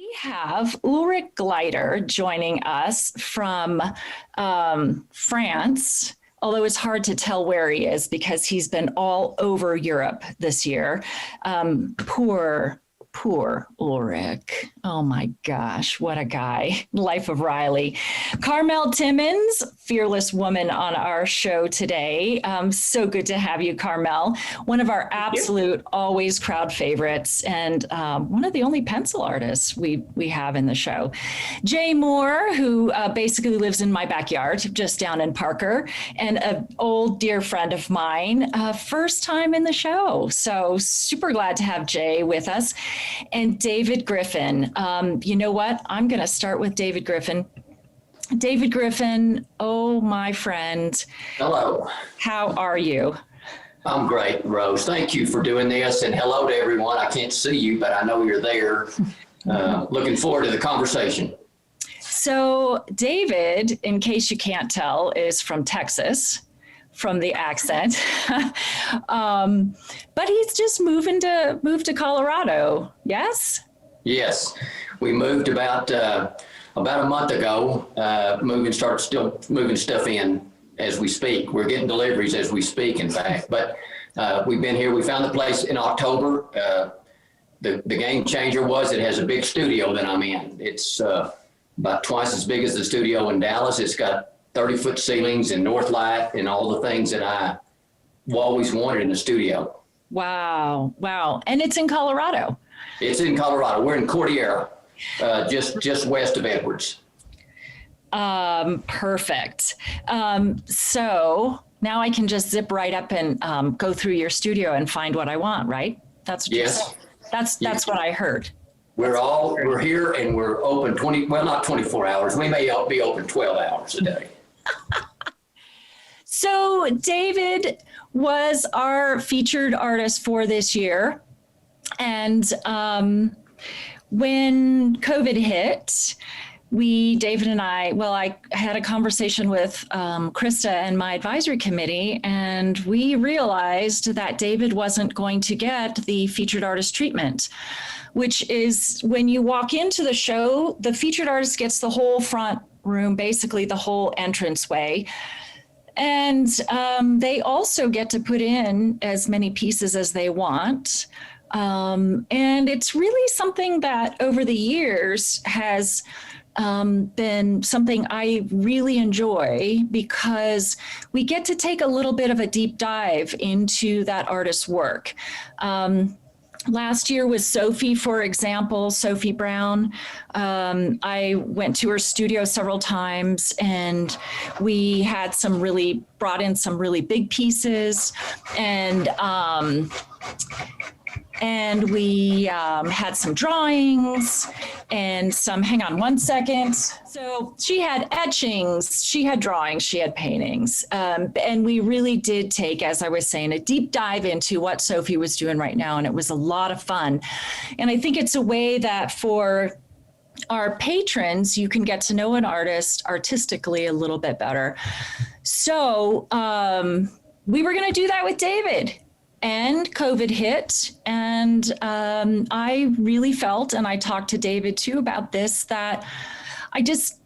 We have Ulrich Gleiter joining us from France, although it's hard to tell where he is because he's been all over Europe this year. Poor Ulrich. Oh my gosh, what a guy. Life of Riley. Karmel Timmons, fearless woman on our show today. So good to have you, Karmel. One of our absolute always crowd favorites and one of the only pencil artists we have in the show. Jay Moore, who basically lives in my backyard, just down in Parker, and an old dear friend of mine, first time in the show. So super glad to have Jay with us. And David Griffin. You know what? I'm going to start with David Griffin. David Griffin, oh, my friend. Hello. How are you? I'm great, Rose. Thank you for doing this. And hello to everyone. I can't see you, but I know you're there. Looking forward to the conversation. So David, in case you can't tell, is from Texas. From the accent, but he's just moved to Colorado. Yes. Yes, we moved about a month ago. Still moving stuff in as we speak. We're getting deliveries as we speak, in fact. But we've been here. We found the place in October. The game changer was it has a big studio that I'm in. It's about twice as big as the studio in Dallas. It's got 30-foot ceilings and north light and all the things that I always wanted in a studio. Wow. And it's in Colorado. It's in Colorado. We're in Curator, just west of Edwards. Perfect. So now I can just zip right up and go through your studio and find what I want, right? That's what yes. That's what I heard. We're here and we're open not 24 hours. We may be open 12 hours a day. So David was our featured artist for this year. And when COVID hit, David and I had a conversation with Krista and my advisory committee, and we realized that David wasn't going to get the featured artist treatment, which is when you walk into the show, the featured artist gets the whole front room, basically the whole entranceway. And they also get to put in as many pieces as they want. And it's really something that over the years has been something I really enjoy because we get to take a little bit of a deep dive into that artist's work. Last year was Sophie, for example, Sophie Brown. I went to her studio several times and we had brought in some really big pieces and we had some drawings and hang on one second. So she had etchings, she had drawings, she had paintings. And we really did take, as I was saying, a deep dive into what Sophie was doing right now. And it was a lot of fun. And I think it's a way that for our patrons, you can get to know an artist artistically a little bit better. So we were going to do that with David. And COVID hit, and I really felt, and I talked to David too about this, that I just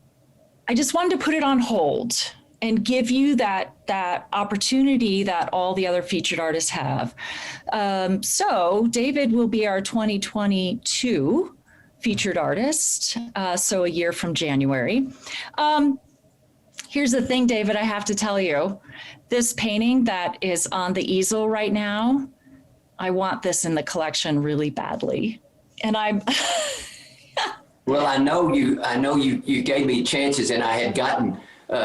wanted to put it on hold and give you that opportunity that all the other featured artists have. So David will be our 2022 featured artist, so a year from January. Here's the thing, David, I have to tell you. This painting that is on the easel right now, I want this in the collection really badly. And I'm Well, I know you gave me chances, and I had gotten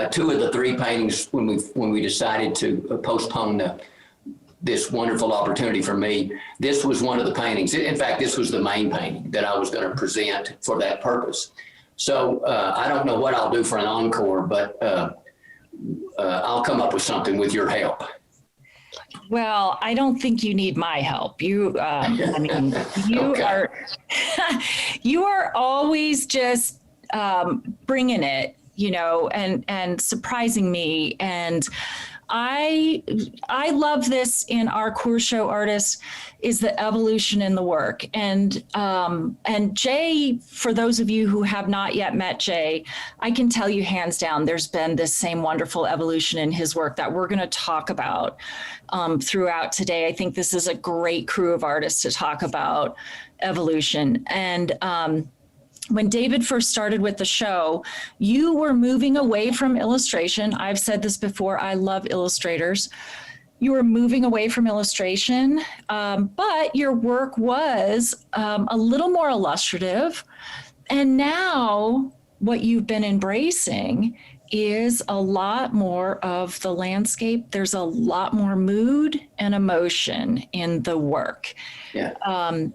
two of the three paintings when we decided to postpone this wonderful opportunity for me. This was one of the paintings. In fact, this was the main painting that I was going to present for that purpose. So I don't know what I'll do for an encore, but I'll come up with something with your help. Well, I don't think you need my help. You Okay. you are always just bringing it, and surprising me. And I love this in our Coors show artists is the evolution in the work. And Jay, for those of you who have not yet met Jay, I can tell you hands down, there's been this same wonderful evolution in his work that we're going to talk about throughout today. I think this is a great crew of artists to talk about evolution. And when David first started with the show, you were moving away from illustration. I've said this before, I love illustrators. You were moving away from illustration, but your work was a little more illustrative. And now what you've been embracing is a lot more of the landscape. There's a lot more mood and emotion in the work. Yeah.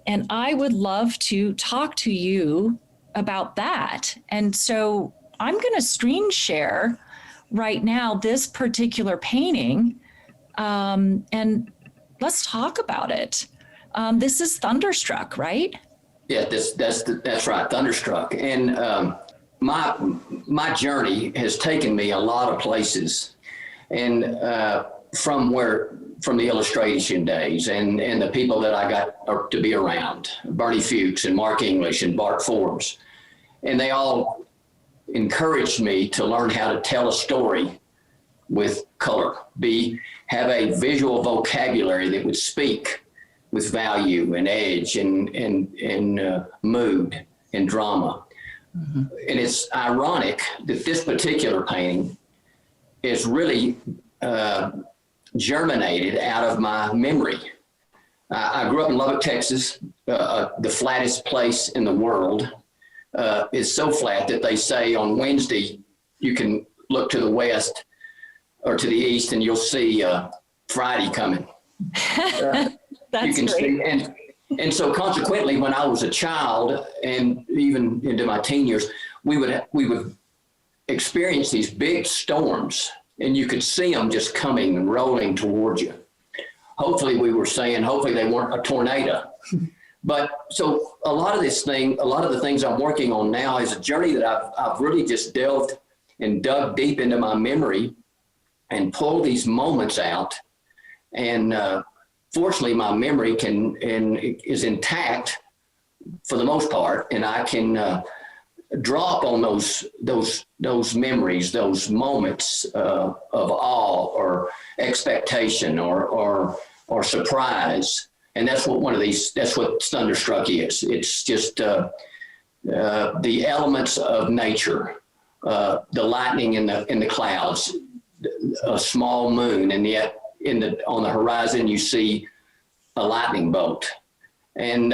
And I would love to talk to you about that. And so I'm going to screen share right now this particular painting, and let's talk about it. This is Thunderstruck, right? Yeah, that's right, Thunderstruck. And my journey has taken me a lot of places, and from the illustration days and the people that I got to be around, Bernie Fuchs and Mark English and Bart Forbes. And they all encouraged me to learn how to tell a story with color, have a visual vocabulary that would speak with value and edge and mood and drama. Mm-hmm. And it's ironic that this particular painting is really germinated out of my memory. I grew up in Lubbock, Texas, the flattest place in the world. Is so flat that they say on Wednesday you can look to the west or to the east and you'll see Friday coming. That's you can great. See, and so consequently, when I was a child and even into my teen years, we would experience these big storms, and you could see them just coming and rolling towards you. Hopefully they weren't a tornado. But so a lot of the things I'm working on now is a journey that I've really just delved and dug deep into my memory and pulled these moments out. And fortunately, my memory is intact for the most part, and I can draw upon those memories, those moments of awe or expectation or surprise. And that's what Thunderstruck is. It's just the elements of nature, the lightning in the clouds, a small moon, and yet on the horizon you see a lightning bolt. And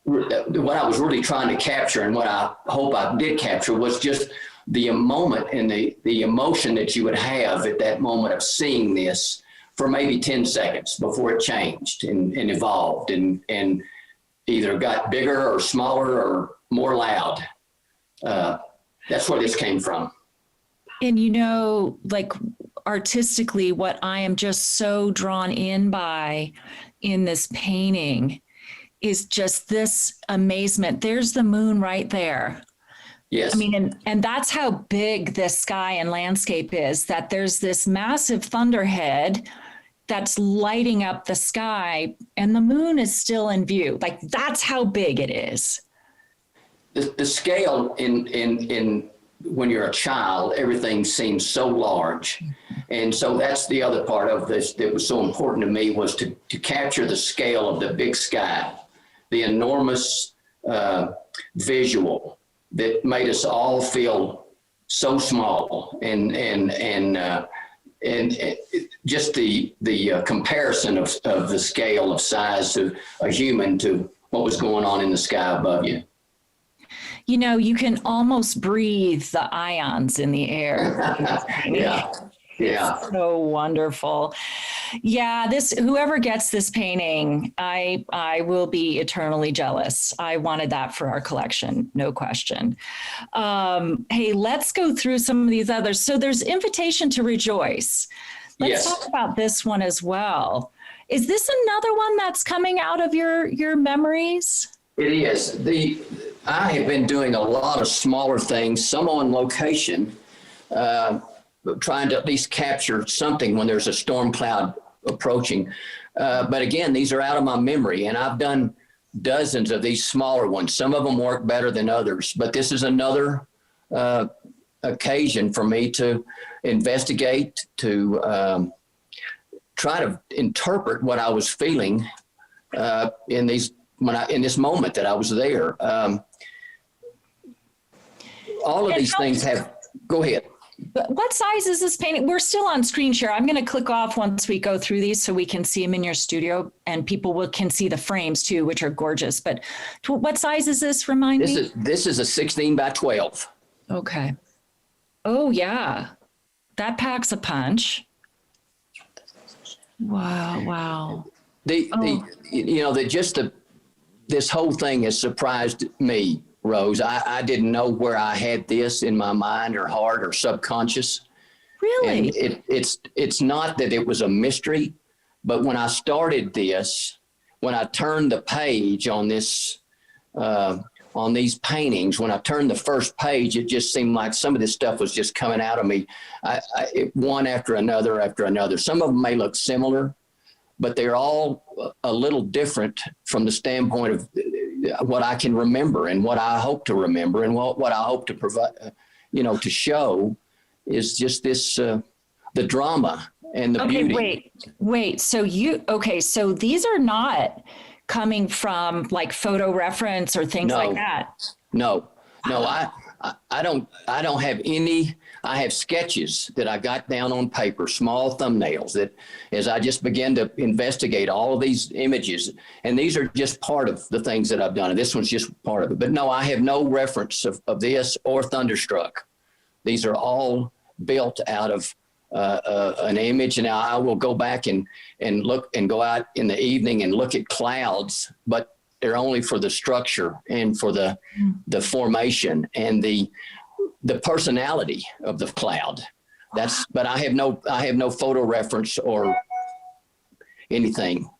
what I was really trying to capture, and what I hope I did capture, was just the moment and the emotion that you would have at that moment of seeing this for maybe 10 seconds before it changed and evolved and either got bigger or smaller or more loud. That's where this came from. And like artistically, what I am just so drawn in by in this painting is just this amazement. There's the moon right there. Yes. I mean, and that's how big this sky and landscape is, that there's this massive thunderhead that's lighting up the sky and the moon is still in view. Like, that's how big it is. The scale in when you're a child, everything seems so large. And so that's the other part of this that was so important to me, was to capture the scale of the big sky, the enormous visual that made us all feel so small, and just the comparison of the scale of size of a human to what was going on in the sky above you. You can almost breathe the ions in the air. Yeah. It's so wonderful. Yeah, whoever gets this painting, I will be eternally jealous. I wanted that for our collection, no question. Hey, let's go through some of these others. So there's Invitation to Rejoice. Let's talk about this one as well. Is this another one that's coming out of your memories? It is. I have been doing a lot of smaller things, some on location, but trying to at least capture something when there's a storm cloud approaching. But again, these are out of my memory, and I've done dozens of these smaller ones. Some of them work better than others, but this is another occasion for me to investigate, to try to interpret what I was feeling in this moment that I was there. All of these things have. Go ahead. What size is this painting? We're still on screen share. I'm going to click off once we go through these so we can see them in your studio, and people can see the frames too, which are gorgeous. But what size is this? Remind me. This is a 16 by 12. Okay. Oh yeah, that packs a punch. Wow. This whole thing has surprised me, Rose. I didn't know where I had this in my mind or heart or subconscious. Really? And it's not that it was a mystery, but when I started this, when I turned the page on this, on these paintings, when I turned the first page, it just seemed like some of this stuff was just coming out of me, one after another. Some of them may look similar, but they're all a little different from the standpoint of what I can remember and what I hope to remember, and what I hope to provide, to show is just this, the drama and the beauty. Okay, wait. So so these are not coming from like photo reference or things like that. No, I don't have any. I have sketches that I got down on paper, small thumbnails, that as I just began to investigate all of these images, and these are just part of the things that I've done. And this one's just part of it. But no, I have no reference of this or Thunderstruck. These are all built out of an image. And now I will go back and look and go out in the evening and look at clouds, but they're only for the structure and for the formation and the personality of the cloud. But I have no photo reference or anything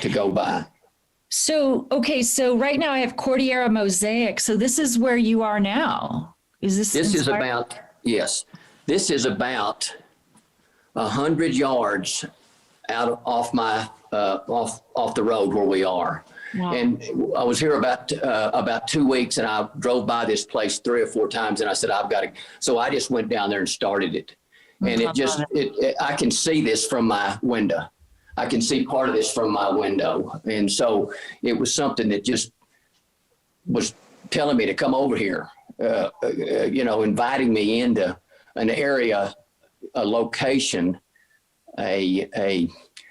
to go by. So right now I have Cordillera Mosaic. So this is where you are now. This is about 100 yards off the road where we are. Wow. And I was here about 2 weeks, and I drove by this place 3 or 4 times, and I said, I've got to. So I just went down there and started it. And I can see this from my window. I can see part of this from my window. And so it was something that just was telling me to come over here, inviting me into an area, a location, a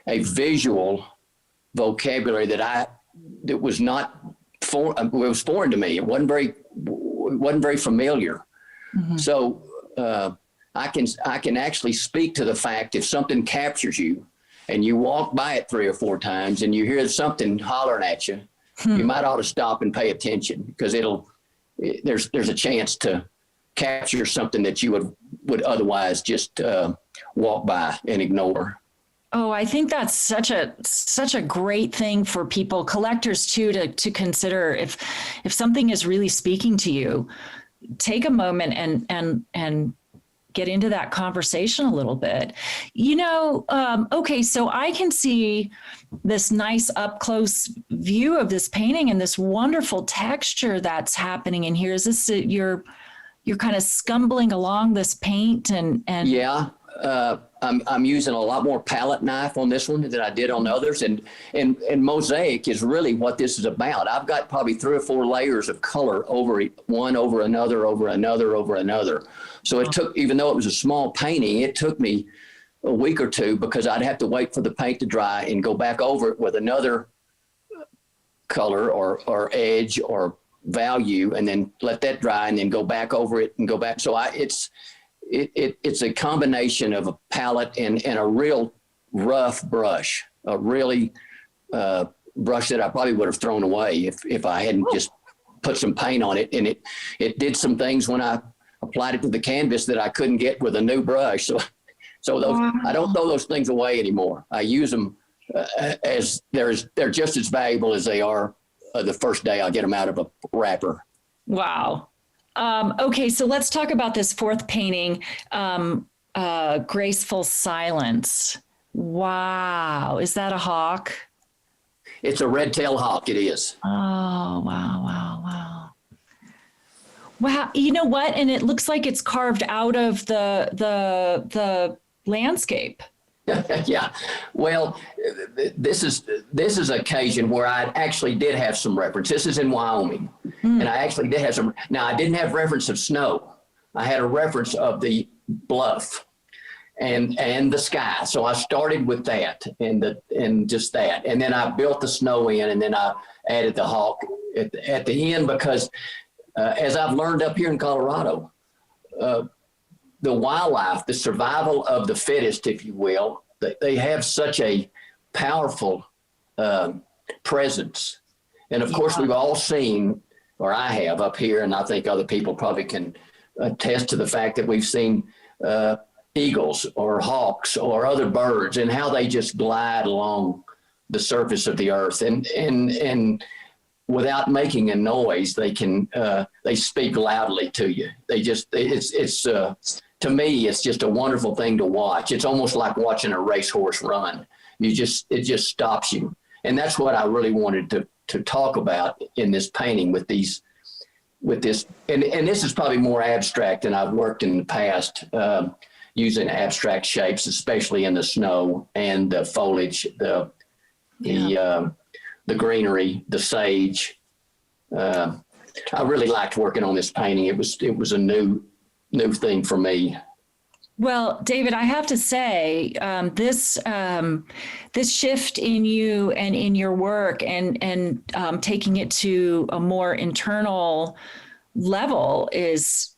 visual vocabulary that was not it was foreign to me. It wasn't very familiar. Mm-hmm. So I can actually speak to the fact if something captures you and you walk by it 3 or 4 times and you hear something hollering at you, you might ought to stop and pay attention, because there's a chance to capture something that you would otherwise just walk by and ignore. Oh, I think that's such a great thing for people, collectors too, to consider. If something is really speaking to you, take a moment and get into that conversation a little bit. Okay, so I can see this nice up close view of this painting and this wonderful texture that's happening in here. Is this you're kind of scumbling along this paint and yeah. I'm using a lot more palette knife on this one than I did on others, and mosaic is really what this is about. I've got probably 3 or 4 layers of color over another. So it took, even though it was a small painting, it took me a week or 2, because I'd have to wait for the paint to dry and go back over it with another color or edge or value, and then let that dry and then go back over it and go back. So it's a combination of a palette and a real rough brush, a really brush that I probably would have thrown away if I hadn't just put some paint on it. And it did some things when I applied it to the canvas that I couldn't get with a new brush. So those, I don't throw those things away anymore. I use them as they're just as valuable as they are the first day I get them out of a wrapper. Wow. Okay, so let's talk about this 4th painting. graceful silence. Wow. Is that a hawk? It's a red-tailed hawk. It is. Oh, wow, wow, wow. Wow. You know what? And it looks like it's carved out of the landscape. Yeah. Well, this is an occasion where I actually did have some reference. This is in Wyoming. And I actually did have some. Now, I didn't have reference of snow. I had a reference of the bluff and the sky. So I started with that and just that. And then I built the snow in, and then I added the hawk at the end, because as I've learned up here in Colorado, the wildlife, the survival of the fittest, if you will, they have such a powerful presence. And of course, we've all seen, or I have up here, and I think other people probably can attest to the fact that we've seen eagles or hawks or other birds, and how they just glide along the surface of the earth, and without making a noise, they speak loudly to you. It's to me, it's just a wonderful thing to watch. It's almost like watching a racehorse run. It just stops you. And that's what I really wanted to talk about in this painting with this. And this is probably more abstract than I've worked in the past, using abstract shapes, especially in the snow and the foliage, the greenery, the sage. I really liked working on this painting. It was a new thing for me. Well, David, I have to say, this shift in you and in your work, and taking it to a more internal level is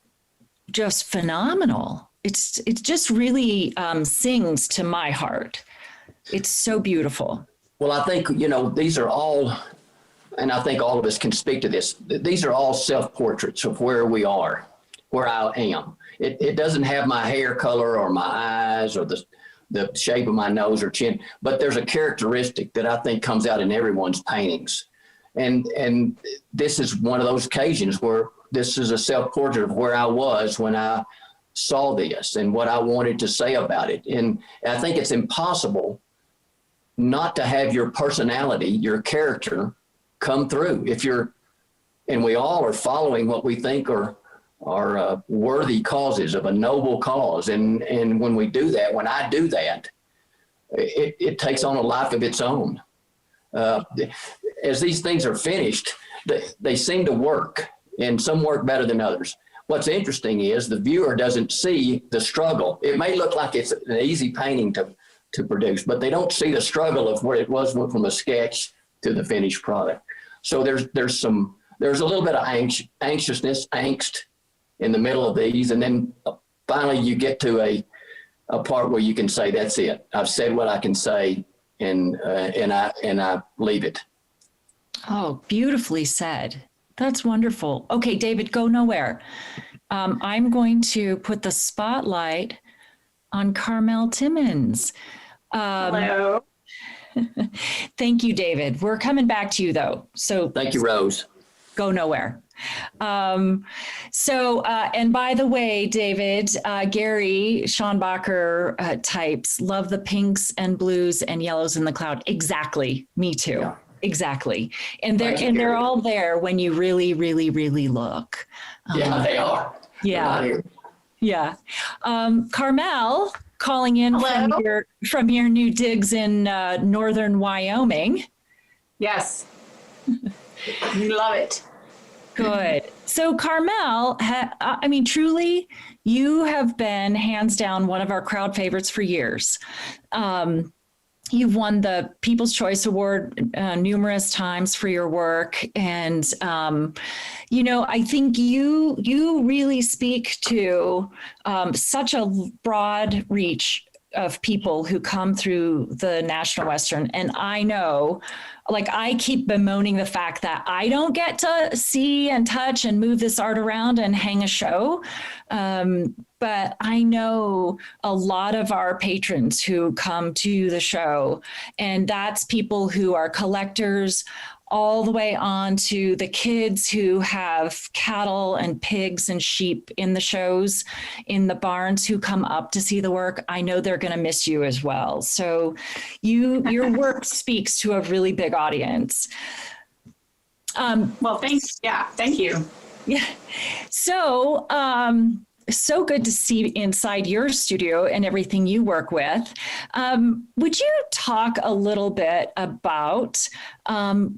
just phenomenal. It's just really sings to my heart. It's so beautiful. Well, I think, these are all, and I think all of us can speak to this. These are all self-portraits of where we are, where I am. It doesn't have my hair color or my eyes or the shape of my nose or chin, but there's a characteristic that I think comes out in everyone's paintings. And this is one of those occasions where this is a self-portrait of where I was when I saw this and what I wanted to say about it. And I think it's impossible not to have your personality, your character come through. And we all are following what we think are worthy causes of a noble cause. And when we do that, when I do that, it takes on a life of its own. As these things are finished, they seem to work, and some work better than others. What's interesting is the viewer doesn't see the struggle. It may look like it's an easy painting to produce, but they don't see the struggle of where it was from a sketch to the finished product. So there's a little bit of anxiousness, angst in the middle of these, and then finally you get to a part where you can say, that's it. I've said what I can say, and I leave it. Oh, beautifully said. That's wonderful. Okay, David, go nowhere. I'm going to put the spotlight on Karmel Timmons. Hello. Thank you, David. We're coming back to you, though. So thank you, Rose. Go nowhere. And by the way, David, Gary Schonbacher types, love the pinks and blues and yellows in the cloud. Exactly. Me too. Yeah. Exactly. And they're all there when you really, really, really look. Yeah, they are. Yeah. Yeah. Karmel, calling in from your new digs in northern Wyoming. Yes. You love it. Good. So Karmel, truly, you have been hands down one of our crowd favorites for years. You've won the People's Choice Award numerous times for your work. And, I think you really speak to such a broad reach of people who come through the National Western. And I know, I keep bemoaning the fact that I don't get to see and touch and move this art around and hang a show. But I know a lot of our patrons who come to the show, and that's people who are collectors, all the way on to the kids who have cattle and pigs and sheep in the shows, in the barns, who come up to see the work. I know they're going to miss you as well. So your work speaks to a really big audience. Well, thanks. Yeah, thank you. Yeah. So, so good to see inside your studio and everything you work with. Would you talk a little bit about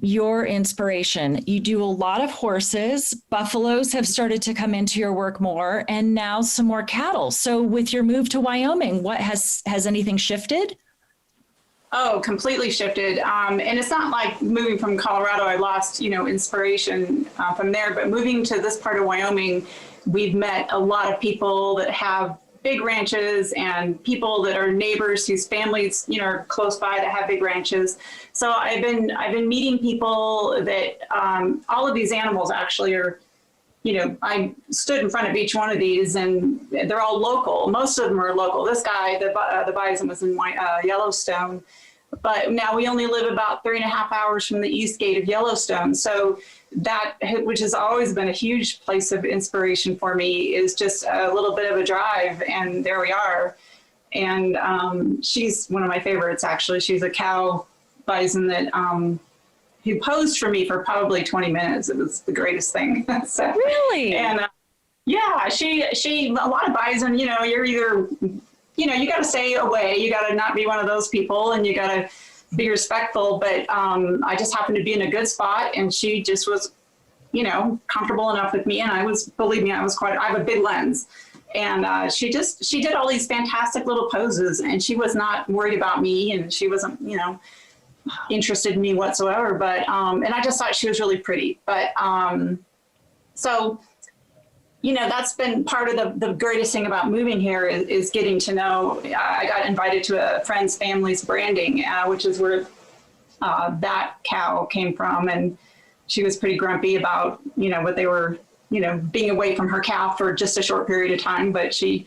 your inspiration? You do a lot of horses. Buffaloes have started to come into your work more, and now some more cattle. So with your move to Wyoming, what has anything shifted? Oh, completely shifted. And it's not like moving from Colorado, I lost, inspiration from there, but moving to this part of Wyoming, we've met a lot of people that have big ranches and people that are neighbors whose families, are close by that have big ranches. So I've been meeting people that all of these animals actually are, I stood in front of each one of these and they're all local. Most of them are local. This guy, the bison, was in Yellowstone, but now we only live about 3.5 hours from the east gate of Yellowstone. So that, which has always been a huge place of inspiration for me, is just a little bit of a drive, and there we are. And she's one of my favorites, actually. She's a cow bison that who posed for me for probably 20 minutes. It was the greatest thing. So, really? And yeah, she a lot of bison, you're either, you got to stay away. You got to not be one of those people, and you got to be respectful. But I just happened to be in a good spot, and she just was, comfortable enough with me. And believe me, I have a big lens. And she did all these fantastic little poses, and she was not worried about me, and she wasn't, interested in me whatsoever. But, and I just thought she was really pretty. But, so, that's been part of the greatest thing about moving here is getting to know. I got invited to a friend's family's branding, which is where that cow came from. And she was pretty grumpy about, what they were, being away from her calf for just a short period of time. But she,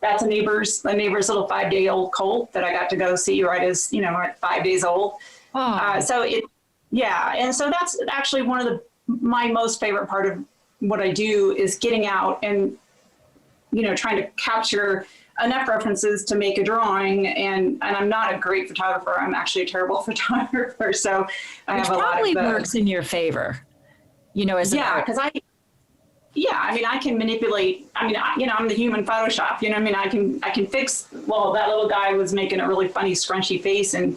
that's a neighbor's little 5-day-old colt that I got to go see right as, at 5 days old. Oh. And so that's actually one of my most favorite part of what I do is getting out and, trying to capture enough references to make a drawing. And I'm not a great photographer. I'm actually a terrible photographer. So I have a lot of probably works in your favor, as because I can manipulate. I'm the human Photoshop. I can fix. Well, that little guy was making a really funny scrunchy face in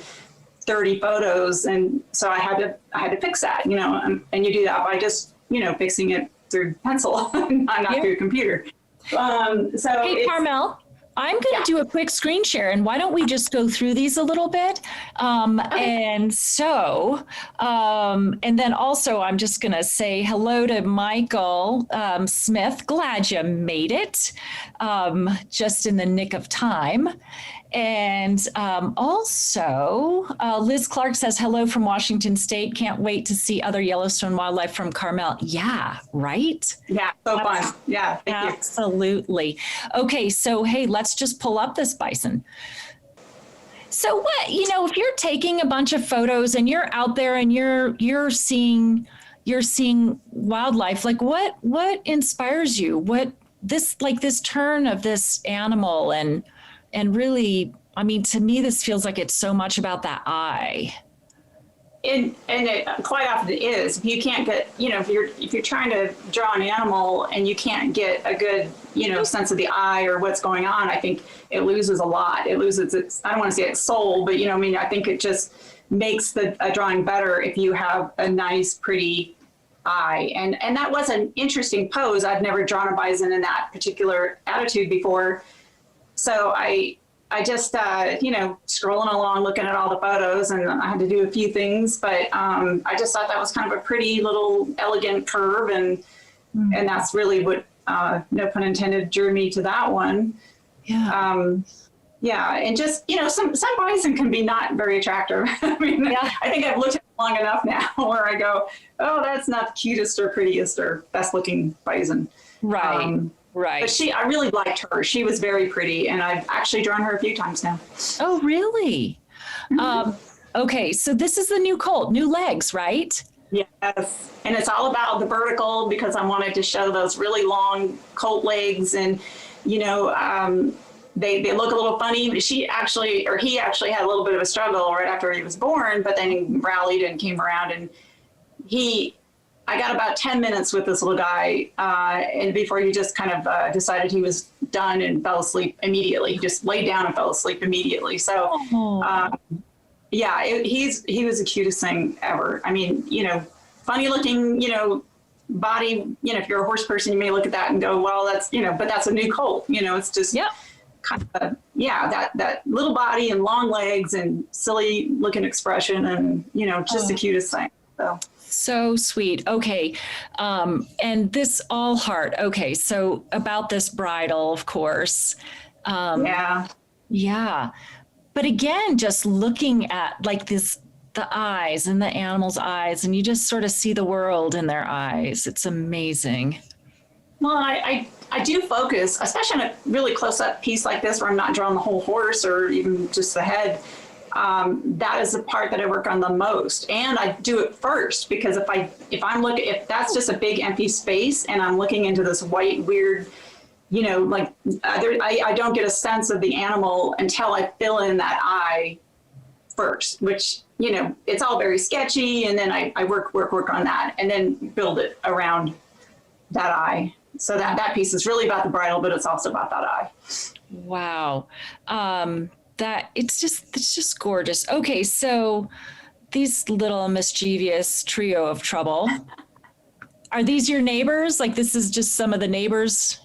30 photos, and so I had to fix that. And you do that by just fixing it through pencil, not through a computer. Hey, Karmel, I'm going to do a quick screen share, and why don't we just go through these a little bit? Okay. And so, and then also I'm just going to say hello to Michael Smith. Glad you made it, just in the nick of time. And also, Liz Clark says, hello from Washington State. Can't wait to see other Yellowstone wildlife from Karmel. Yeah, right? Yeah, so fun. Yeah, thank you. Absolutely. Okay, so hey, let's just pull up this bison. So what, if you're taking a bunch of photos and you're out there and you're seeing wildlife, like what inspires you? What this turn of this animal and really, to me, this feels like it's so much about that eye. And it quite often is. If you can't get, if you're trying to draw an animal and you can't get a good, sense of the eye or what's going on, I think it loses a lot. It loses its, I don't want to say its soul, but I think it just makes a drawing better if you have a nice, pretty eye. And that was an interesting pose. I've never drawn a bison in that particular attitude before. So I just, scrolling along, looking at all the photos, and I had to do a few things, but I just thought that was kind of a pretty little elegant curve. And that's really what, no pun intended, drew me to that one. Yeah. And just, some bison can be not very attractive. I think I've looked at it long enough now where I go, oh, that's not the cutest or prettiest or best looking bison. Right. Right. But I really liked her. She was very pretty, and I've actually drawn her a few times now. Oh, really? Mm-hmm. Okay, so this is the new colt, new legs, right? Yes, and it's all about the vertical because I wanted to show those really long colt legs, and they look a little funny. But he actually had a little bit of a struggle right after he was born, but then he rallied and came around, and I got about 10 minutes with this little guy, and before he just kind of decided he was done and fell asleep immediately. He just laid down and fell asleep immediately. So. Yeah, he was the cutest thing ever. I mean, funny looking, body, if you're a horse person, you may look at that and go, well, that's, but that's a new colt, it's just kind of, that little body and long legs and silly looking expression and, just the cutest thing. So sweet. Okay. And this all heart. Okay. So about this bridle, of course. Yeah. But again, just looking at like the eyes and the animal's eyes, and you just sort of see the world in their eyes. It's amazing. Well, I do focus, especially on a really close-up piece like this where I'm not drawing the whole horse or even just the head. That is the part that I work on the most, and I do it first because if that's just a big empty space and I'm looking into this white weird. I don't get a sense of the animal until I fill in that eye first, which, it's all very sketchy. And then I work on that and then build it around that eye. So that piece is really about the bridle, but it's also about that eye. Wow. It's just gorgeous. Okay. So these little mischievous trio of trouble, are these your neighbors? Like this is just some of the neighbors?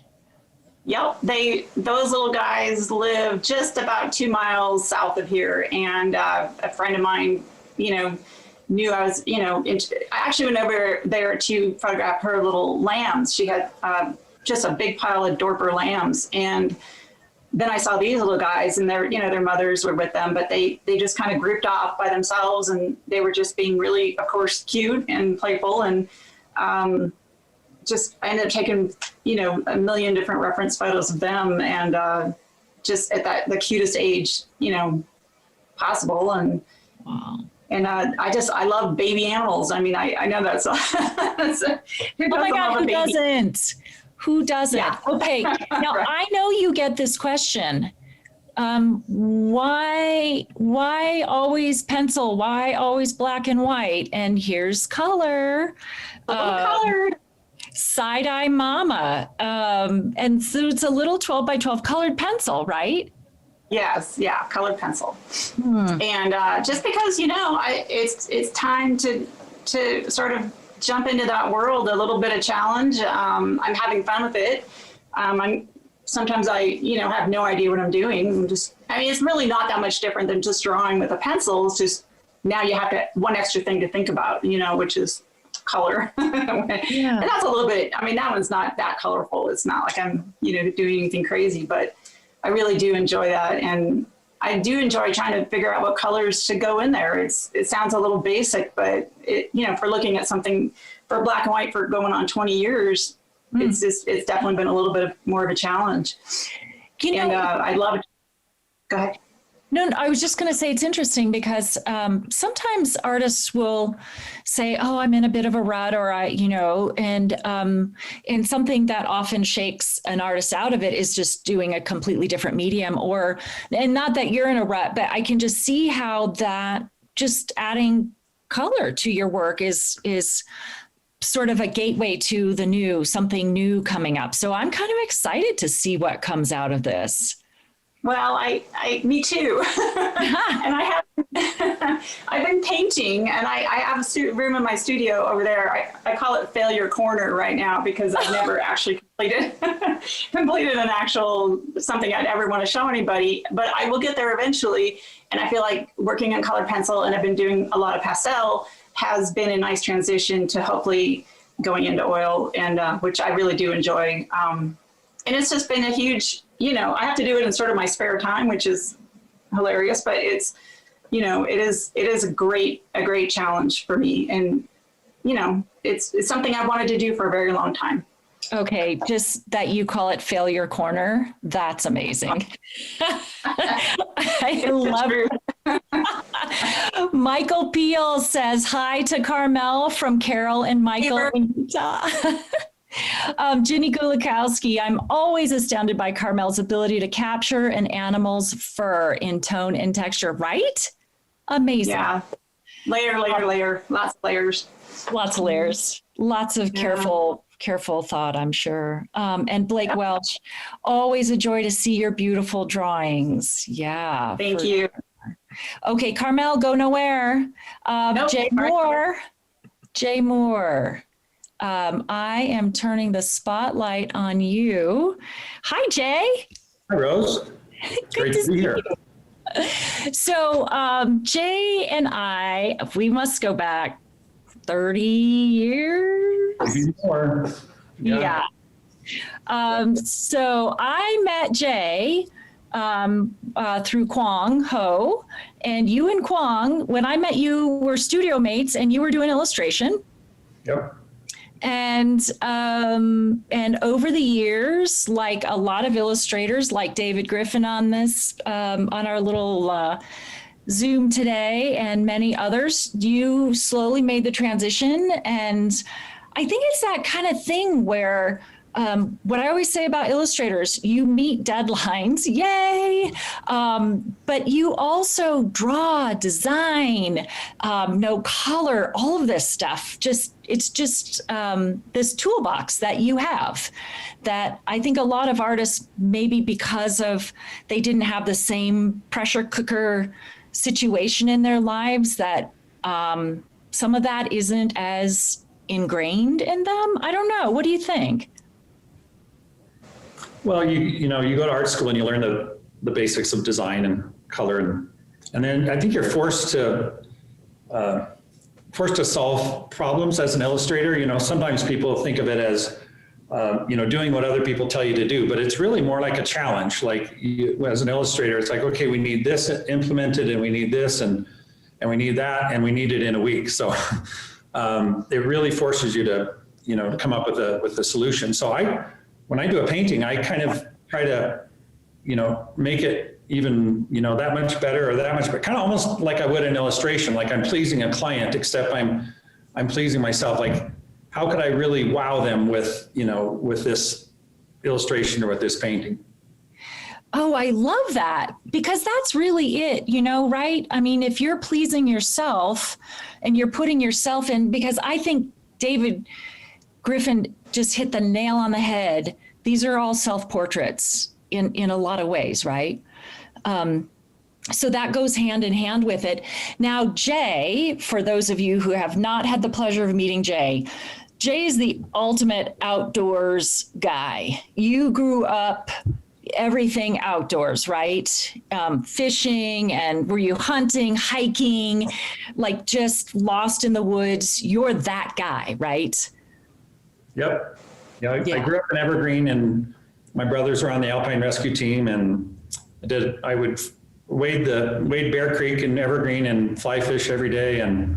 Yep, those little guys live just about 2 miles south of here, and a friend of mine, knew I was, I actually went over there to photograph her little lambs. She had just a big pile of Dorper lambs, and then I saw these little guys, and their mothers were with them, but they just kind of grouped off by themselves, and they were just being really, of course, cute and playful, and I ended up taking, a million different reference photos of them, and just at the cutest age, possible. And Wow. And I love baby animals. I mean, I know that's, who Oh my God, who doesn't? Who doesn't? Yeah. Okay, now Right. I know you get this question. Why always pencil? Why always black and white? And here's color. Colored. Side-eye mama. And so it's a little 12 by 12 colored pencil, right? Yes, yeah, colored pencil. And just because, it's time to sort of jump into that world, a little bit of challenge. I'm having fun with it. Sometimes I have no idea what I'm doing. It's really not that much different than just drawing with a pencil. It's just now you have one extra thing to think about, which is color. Yeah. And that's a little bit, that one's not that colorful. It's not like I'm, doing anything crazy, but I really do enjoy that. And I do enjoy trying to figure out what colors should go in there. It sounds a little basic, but for looking at something for black and white for going on 20 years, it's definitely been a little bit more of a challenge. I love it. Go ahead. No, I was just going to say it's interesting because sometimes artists will say, "Oh, I'm in a bit of a rut," or and something that often shakes an artist out of it is just doing a completely different medium, and not that you're in a rut, but I can just see how that just adding color to your work is sort of a gateway to the new, something new coming up. So I'm kind of excited to see what comes out of this. Well, me too. And I've been painting, and I have a room in my studio over there. I call it Failure Corner right now because I've never actually completed an actual something I'd ever want to show anybody, but I will get there eventually. And I feel like working on colored pencil, and I've been doing a lot of pastel, has been a nice transition to hopefully going into oil, and which I really do enjoy. And it's just been a huge, I have to do it in sort of my spare time, which is hilarious, but it's, it is a great challenge for me. And, it's something I wanted to do for a very long time. Okay. Just that you call it Failure Corner. That's amazing. I love it. Michael Peel says hi to Karmel from Carol and Michael in Utah. Ginny Gulikowski, I'm always astounded by Karmel's ability to capture an animal's fur in tone and texture, right? Amazing. Yeah. Layer, lots of layers. Lots of layers, lots of careful thought, I'm sure. And Blake Welch, always a joy to see your beautiful drawings. Yeah. Thank you. Okay, Karmel, go nowhere. Nope. Jay Moore. I am turning the spotlight on you. Hi, Jay. Hi, Rose. It's great to be here. So Jay and I, we must go back 30 years. More. Yeah. So I met Jay through Kwong Ho, and you and Kwong, when I met you, were studio mates, and you were doing illustration. Yep. And over the years, like a lot of illustrators, like David Griffin on this, on our little Zoom today, and many others, you slowly made the transition. And I think it's that kind of thing where what I always say about illustrators, you meet deadlines, yay, but you also draw, design, know color, all of this stuff. It's just this toolbox that you have that I think a lot of artists, maybe because of they didn't have the same pressure cooker situation in their lives, that some of that isn't as ingrained in them. I don't know. What do you think? Well, you go to art school and you learn the basics of design and color, and then I think you're forced to solve problems as an illustrator. Sometimes people think of it as doing what other people tell you to do, but it's really more like a challenge. Like as an illustrator, it's like, okay, we need this implemented, and we need this, and we need that, and we need it in a week. So it really forces you to come up with a solution. So when I do a painting, I kind of try to, make it even, that much better or that much better, kind of almost like I would an illustration, like I'm pleasing a client, except I'm pleasing myself. Like, how could I really wow them with this illustration or with this painting? Oh, I love that, because that's really it, right? I mean, if you're pleasing yourself and you're putting yourself in, because I think David Griffin just hit the nail on the head. These are all self-portraits in a lot of ways, right? So that goes hand in hand with it. Now, Jay, for those of you who have not had the pleasure of meeting Jay is the ultimate outdoors guy. You grew up everything outdoors, right? Fishing, and were you hunting, hiking, like just lost in the woods? You're that guy, right? Yep. Yeah, I grew up in Evergreen, and my brothers were on the Alpine Rescue Team, and I would wade Bear Creek in Evergreen and fly fish every day. And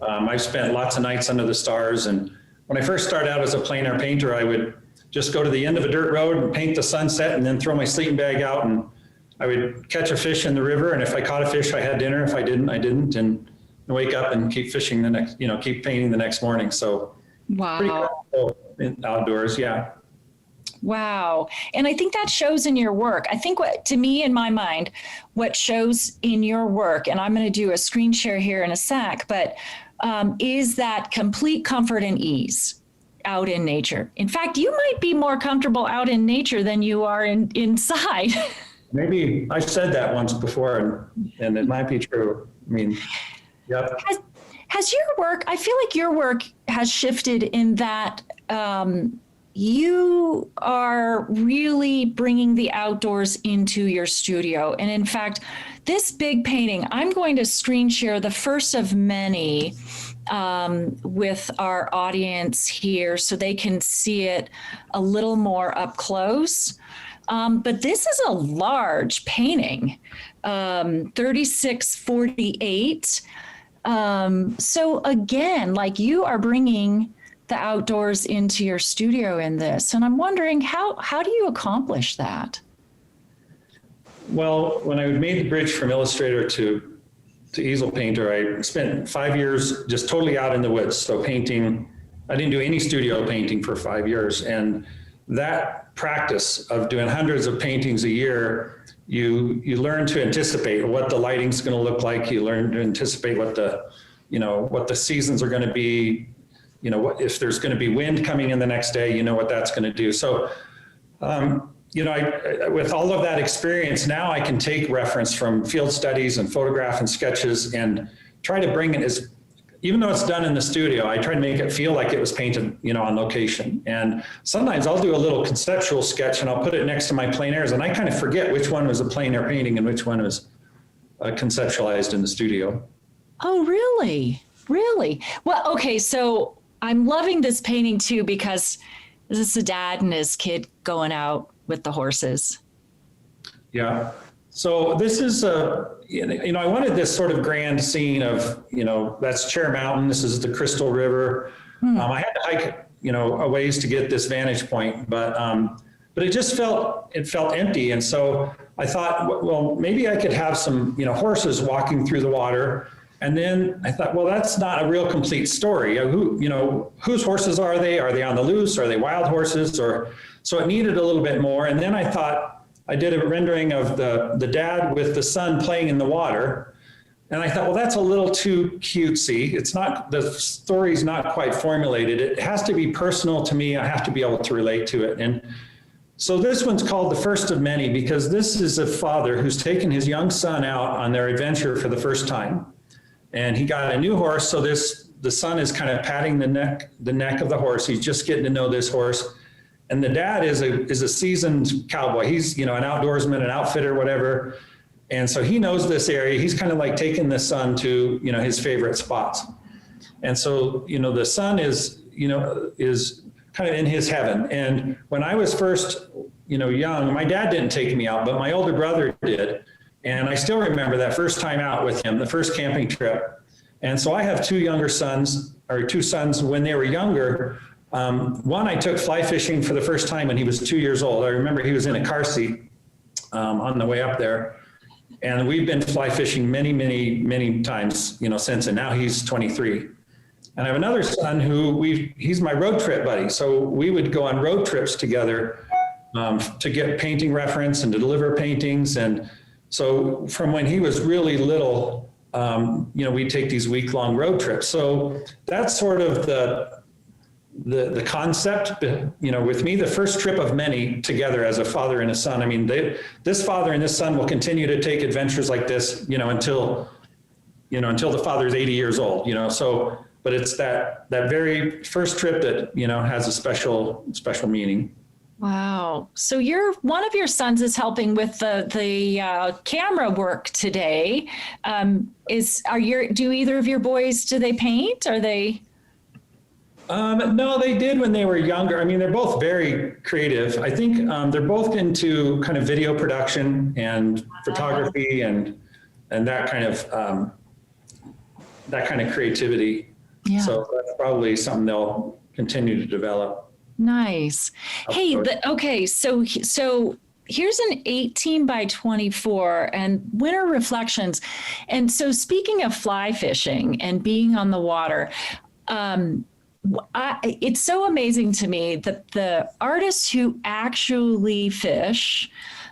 I spent lots of nights under the stars. And when I first started out as a plein air painter, I would just go to the end of a dirt road and paint the sunset, and then throw my sleeping bag out, and I would catch a fish in the river. And if I caught a fish, I had dinner. If I didn't, I didn't. And wake up and keep fishing keep painting the next morning. So wow. Pretty cool outdoors, yeah. Wow. And I think that shows in your work. I think to me, in my mind, what shows in your work, and I'm going to do a screen share here in a sec, but is that complete comfort and ease out in nature. In fact, you might be more comfortable out in nature than you are inside. Maybe I said that once before, and it might be true. I mean, yep. Has your work, I feel like your work has shifted in that you are really bringing the outdoors into your studio. And in fact, this big painting, I'm going to screen share the first of many with our audience here so they can see it a little more up close. But this is a large painting, 3648. So again, like, you are bringing the outdoors into your studio in this. And I'm wondering, how do you accomplish that? Well, when I made the bridge from Illustrator to easel painter, I spent 5 years just totally out in the woods. So painting, I didn't do any studio painting for 5 years. And that practice of doing hundreds of paintings a year, you learn to anticipate what the lighting's going to look like. You learn to anticipate what the seasons are going to be. What if there's going to be wind coming in the next day, what that's going to do. So, with all of that experience, now I can take reference from field studies and photograph and sketches and try to bring it even though it's done in the studio, I try to make it feel like it was painted, on location. And sometimes I'll do a little conceptual sketch and I'll put it next to my plein airs, and I kind of forget which one was a plein air painting and which one was conceptualized in the studio. Oh, really? Really? Well, okay. So I'm loving this painting too, because this is a dad and his kid going out with the horses. Yeah. So this is I wanted this sort of grand scene of, that's Chair Mountain. This is the Crystal River. I had to hike, a ways to get this vantage point, but it just felt empty. And so I thought, well, maybe I could have some, horses walking through the water. And then I thought, well, that's not a real complete story. Whose horses are they? Are they on the loose? Are they wild horses? So it needed a little bit more. And then I thought, I did a rendering of the dad with the son playing in the water. And I thought, well, that's a little too cutesy. The story's not quite formulated. It has to be personal to me. I have to be able to relate to it. And so this one's called The First of Many, because this is a father who's taken his young son out on their adventure for the first time. And he got a new horse. So the son is kind of patting the neck of the horse. He's just getting to know this horse. And the dad is a seasoned cowboy. He's, an outdoorsman, an outfitter, whatever. And so he knows this area. He's kind of like taking the son to, his favorite spots. And so, the son is kind of in his heaven. And when I was first, young, my dad didn't take me out, but my older brother did. And I still remember that first time out with him, the first camping trip. And so I have two sons when they were younger. One, I took fly fishing for the first time when he was 2 years old. I remember he was in a car seat on the way up there. And we've been fly fishing many, many, many times, since, and now he's 23. And I have another son he's my road trip buddy. So we would go on road trips together to get painting reference and to deliver paintings. And so from when he was really little, we'd take these week-long road trips. So that's sort of the concept, with me, the first trip of many together as a father and a son. I mean, this father and this son will continue to take adventures like this, until the father's 80 years old, so, but it's that very first trip that, has a special do Wow. So one of your sons is helping with the camera work today. Do either of your boys, do they paint? Are they? No, they did when they were younger. I mean, they're both very creative. I think they're both into kind of video production and photography and that kind of creativity. Yeah. So that's probably something they'll continue to develop. Nice. Hey, okay. So here's an 18 by 24 and winter reflections. And so speaking of fly fishing and being on the water, it's so amazing to me that the artists who actually fish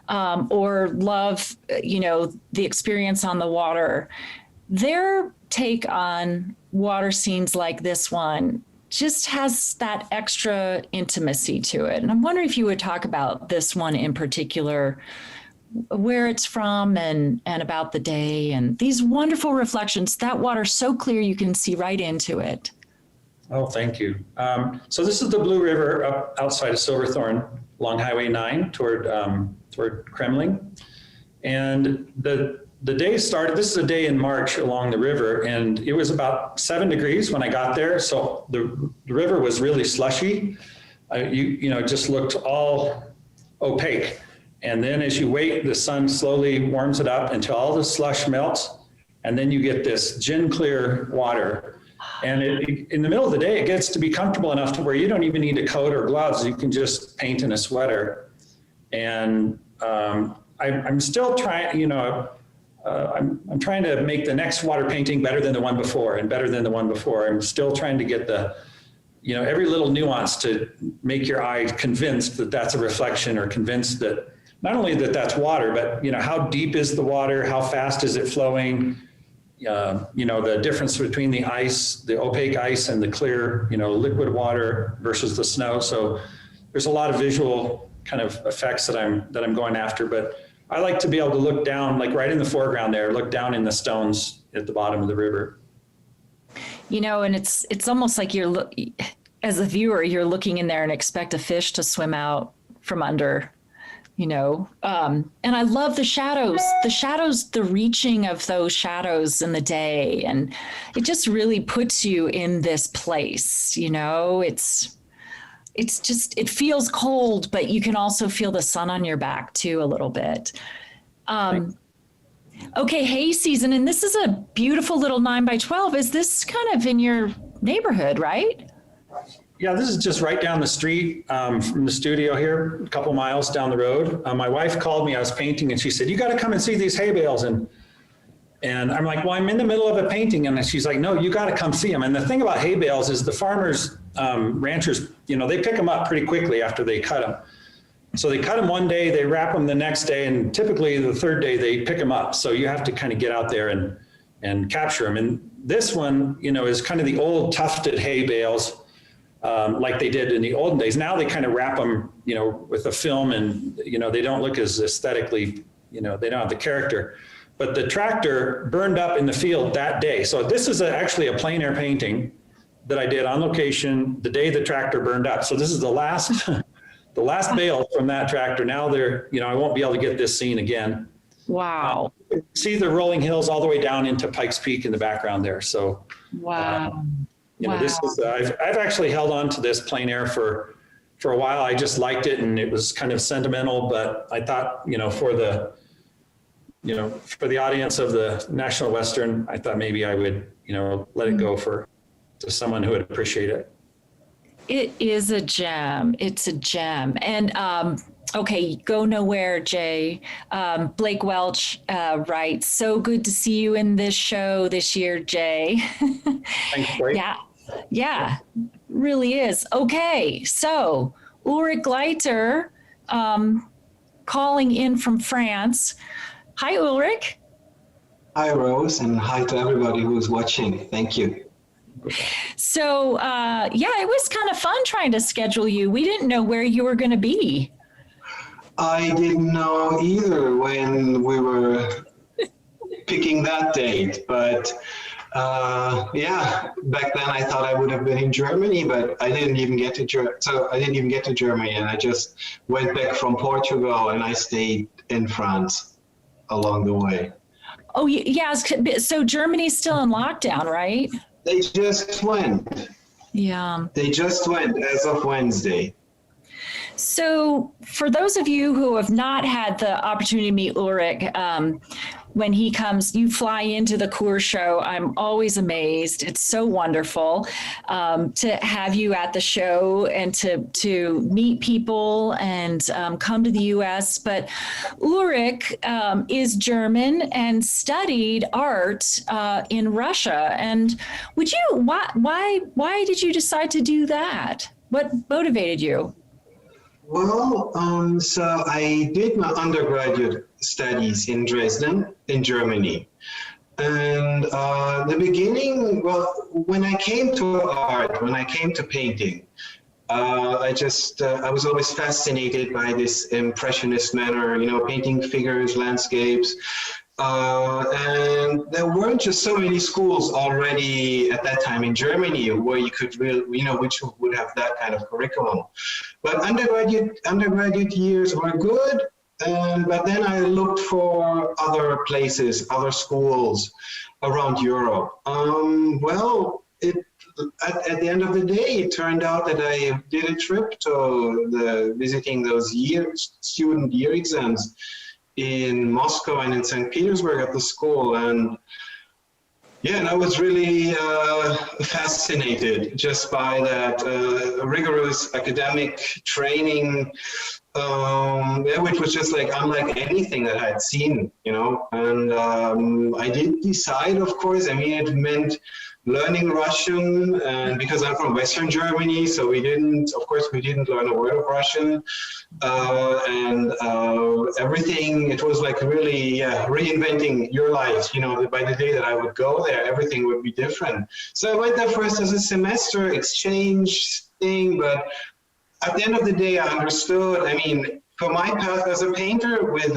or love, the experience on the water, their take on water scenes like this one just has that extra intimacy to it. And I'm wondering if you would talk about this one in particular, where it's from and about the day and these wonderful reflections. That water's so clear you can see right into it. Oh, thank you. So this is the Blue River up outside of Silverthorne along Highway 9 toward Kremling. And the day started, this is a day in March along the river, and it was about 7 degrees when I got there. So the river was really slushy. It just looked all opaque. And then as you wait, the sun slowly warms it up until all the slush melts. And then you get this gin clear water. And in the middle of the day, it gets to be comfortable enough to where you don't even need a coat or gloves. You can just paint in a sweater. And I'm still trying, I'm trying to make the next water painting better than the one before and better than the one before. I'm still trying to get the, every little nuance to make your eye convinced that that's a reflection, or convinced that not only that that's water, but, how deep is the water? How fast is it flowing? The difference between the ice, the opaque ice, and the clear, liquid water versus the snow. So there's a lot of visual kind of effects that I'm going after, but I like to be able to look down, like right in the foreground there, look down in the stones at the bottom of the river. And it's almost like as a viewer, you're looking in there and expect a fish to swim out from under, and I love the shadows, the reaching of those shadows in the day. And it just really puts you in this place, it's just, it feels cold, but you can also feel the sun on your back too, a little bit. Okay, hay season, and this is a beautiful little 9x12. Is this kind of in your neighborhood, right? Yeah, this is just right down the street from the studio here, a couple miles down the road. My wife called me, I was painting, and she said, "You got to come and see these hay bales." And I'm like, "Well, I'm in the middle of a painting." And she's like, "No, you got to come see them." And the thing about hay bales is the farmers, ranchers, they pick them up pretty quickly after they cut them. So they cut them one day, they wrap them the next day, and typically the third day they pick them up. So you have to kind of get out there and capture them. And this one, is kind of the old tufted hay bales, like they did in the olden days. Now they kind of wrap them, with a film, and, they don't look as aesthetically, they don't have the character. But the tractor burned up in the field that day. So this is actually a plein air painting that I did on location the day the tractor burned up. So this is the last the last bale from that tractor. Now I won't be able to get this scene again. Wow. See the rolling hills all the way down into Pikes Peak in the background there. So wow. This is I've actually held on to this plein air for a while. I just liked it, and it was kind of sentimental, but I thought, for the audience of the National Western, I thought maybe I would, let it go to someone who would appreciate it. It is a gem. It's a gem. And okay, go nowhere, Jay. Blake Welch writes, "So good to see you in this show this year, Jay." Thanks, Blake. Yeah, really is. Okay, so Ulrich Gleiter calling in from France. Hi, Ulrich. Hi, Rose, and hi to everybody who's watching. Thank you. So, it was kind of fun trying to schedule you. We didn't know where you were going to be. I didn't know either when we were picking that date, but back then I thought I would have been in Germany, but I didn't even get to Germany, and I just went back from Portugal, and I stayed in France along the way. Oh, yeah. So Germany's still in lockdown, right? They just went. Yeah. They just went as of Wednesday. So for those of you who have not had the opportunity to meet Ulrich, when he comes, you fly into the Coors show. I'm always amazed. It's so wonderful to have you at the show and to meet people and come to the U.S. But Ulrich is German and studied art in Russia. And why did you decide to do that? What motivated you? Well, so I did my undergraduate studies in Dresden, in Germany. And the beginning, when I came to art, when I came to painting, I was always fascinated by this impressionist manner, painting figures, landscapes. And there weren't just so many schools already at that time in Germany where you could which would have that kind of curriculum. But undergraduate years were good, but then I looked for other places, other schools around Europe. At the end of the day, it turned out that I did a trip to visiting those student year exams in Moscow and in St. Petersburg at the school, and I was really fascinated just by that rigorous academic training yeah, which was just like unlike anything that I'd seen, you know. And I did decide, of course. I mean, it meant learning Russian, and because I'm from Western Germany, so we didn't learn a word of Russian, and everything. It was like really reinventing your life. You know, by the day that I would go there, everything would be different. So I went there first as a semester exchange thing, but at the end of the day, I understood. I mean, for my path as a painter, with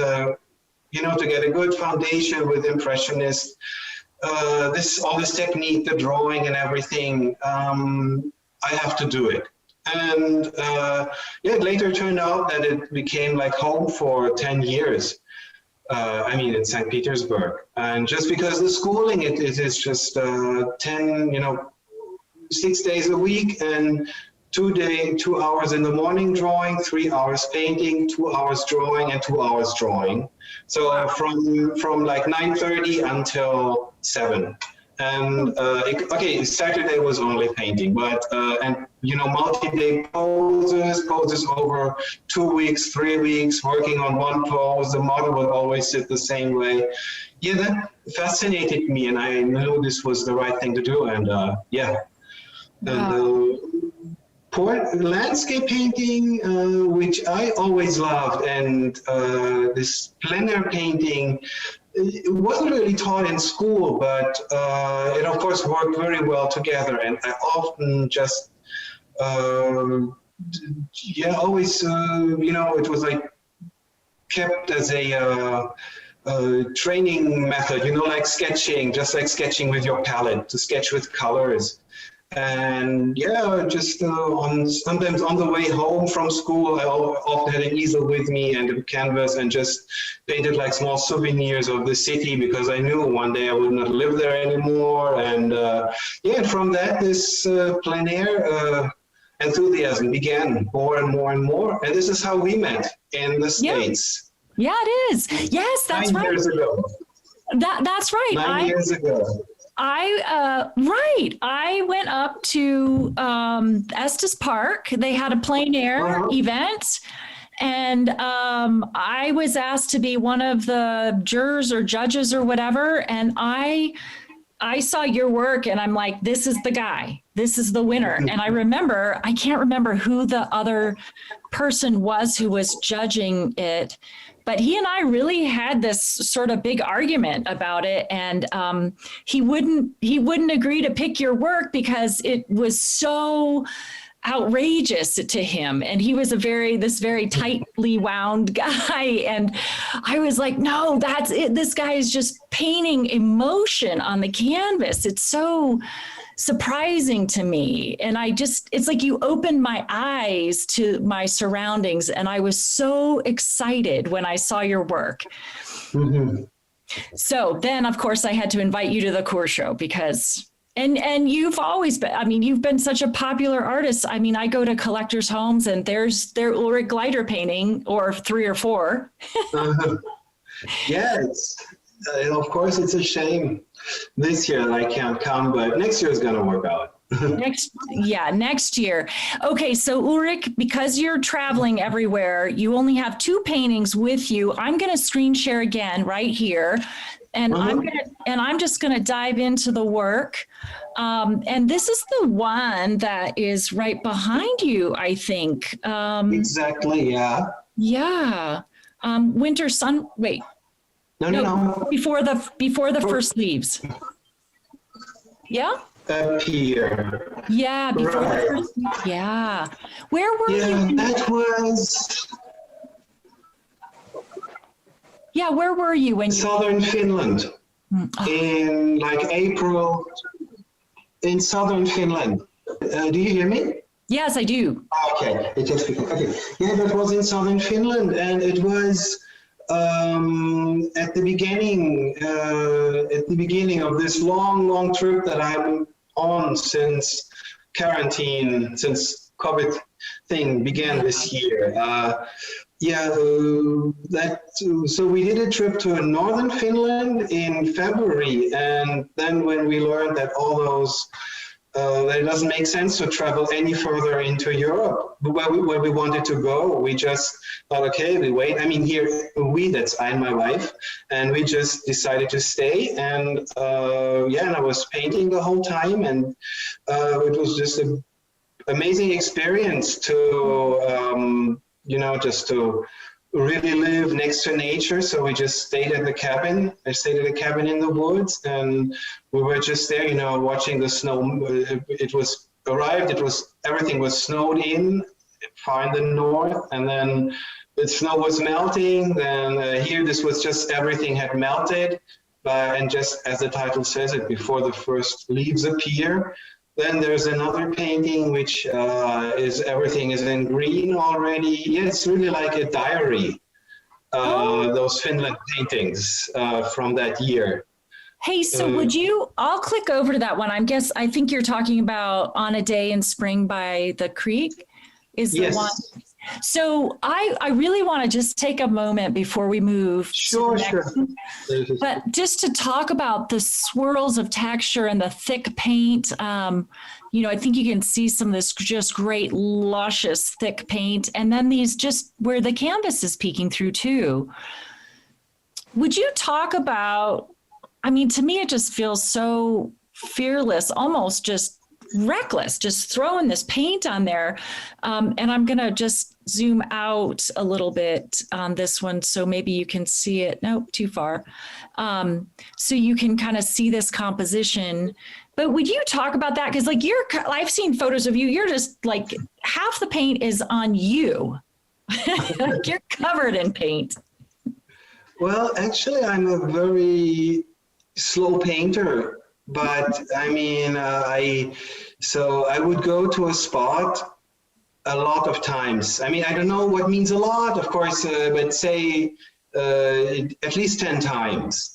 you know, to get a good foundation with Impressionist. All this technique, the drawing and everything, I have to do it. And it later turned out that it became like home for 10 years. I mean, in St. Petersburg. And just because the schooling, it is just 10, you know, 6 days a week, and 2 hours in the morning drawing, 3 hours painting, 2 hours drawing, and 2 hours drawing. So from like 9:30 until 7. And Saturday was only painting, but and you know, multi-day poses over 2 weeks, 3 weeks, working on one pose. The model would always sit the same way. Yeah, that fascinated me, and I knew this was the right thing to do. And landscape painting, which I always loved, and this plein air painting, it wasn't really taught in school, but it of course worked very well together. And I often just, always, you know, it was like kept as a training method, you know, like sketching, just like sketching with your palette, to sketch with colors. And just sometimes on the way home from school, I often had an easel with me and a canvas, and just painted like small souvenirs of the city, because I knew one day I would not live there anymore. And from that, this plein air enthusiasm began more and more and more. And this is how we met in the States. Yeah, it is. Yes, that's 9 years ago. That's right. 9 years ago. I went up to Estes Park. They had a plein air event, and I was asked to be one of the jurors or judges or whatever. And I saw your work, and I'm like, this is the guy. This is the winner. And I can't remember who the other person was who was judging it, but he and I really had this sort of big argument about it. And he wouldn't agree to pick your work because it was so outrageous to him. And he was this very tightly wound guy. And I was like, no, that's it. This guy is just painting emotion on the canvas. It's so surprising to me. And it's like you opened my eyes to my surroundings. And I was so excited when I saw your work. Mm-hmm. So then, of course, I had to invite you to the Coors show because, and you've always been, I mean, you've been such a popular artist. I mean, I go to collectors' homes and there's their Ulrich Gleiter painting, or 3 or 4. Yes. Of course, it's a shame this year that I can't come, but next year is going to work out. Next year. Okay, so Ulrich, because you're traveling everywhere, you only have 2 paintings with you. I'm going to screen share again right here, and I'm just going to dive into the work. And this is the one that is right behind you, I think. Exactly. Yeah. Yeah. Winter sun. Wait. No. Before the first leaves. Yeah. Up here. Yeah. Before the first. Yeah. Where were you? Yeah, that was. Yeah. Where were you when you? Southern Finland. In like April. In southern Finland. Do you hear me? Yes, I do. Okay. Okay. Yeah, that was in southern Finland, and it was. At the beginning of this long trip that I'm on since quarantine, since COVID thing began this year. So we did a trip to northern Finland in February, and then when we learned that all those that it doesn't make sense to travel any further into Europe where we wanted to go. We just thought, okay, we wait. I mean, here, that's I and my wife, and we just decided to stay. And and I was painting the whole time, and it was just an amazing experience to, just to really live next to nature. So we just stayed at the cabin. I stayed at a cabin in the woods, and we were just there, watching the snow. Everything was snowed in far in the north, and then the snow was melting. Then here, this was just everything had melted. And just as the title says it, before the first leaves appear. Then there's another painting which everything is in green already. Yeah, it's really like a diary. Those Finland paintings from that year. Hey, so I'll click over to that one. I think you're talking about On a Day in Spring by the Creek is the one. So I really want to just take a moment before we move. Sure. But just to talk about the swirls of texture and the thick paint, I think you can see some of this just great, luscious, thick paint. And then these just where the canvas is peeking through too. Would you talk about, to me, it just feels so fearless, almost just reckless, just throwing this paint on there. And I'm going to just zoom out a little bit on this one so maybe you can see it. Nope, too far. So you can kind of see this composition. But would you talk about that? Because I've seen photos of you. You're just like half the paint is on you. You're covered in paint. Well, actually, I'm a very slow painter. But I would go to a spot a lot of times. I don't know what means a lot, of course, but say at least 10 times.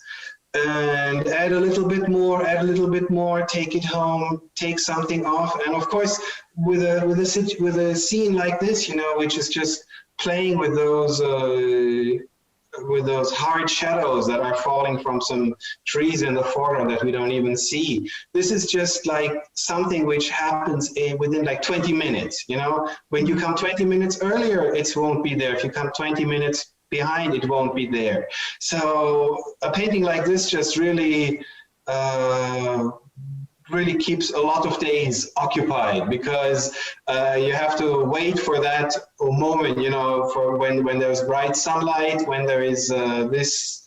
And add a little bit more, take it home, take something off. And of course, with a scene like this, which is just playing with those hard shadows that are falling from some trees in the foreground that we don't even see. This is just like something which happens within like 20 minutes, When you come 20 minutes earlier, it won't be there. If you come 20 minutes behind, it won't be there. So a painting like this just really keeps a lot of days occupied because you have to wait for that moment, for when there's bright sunlight, when there is this,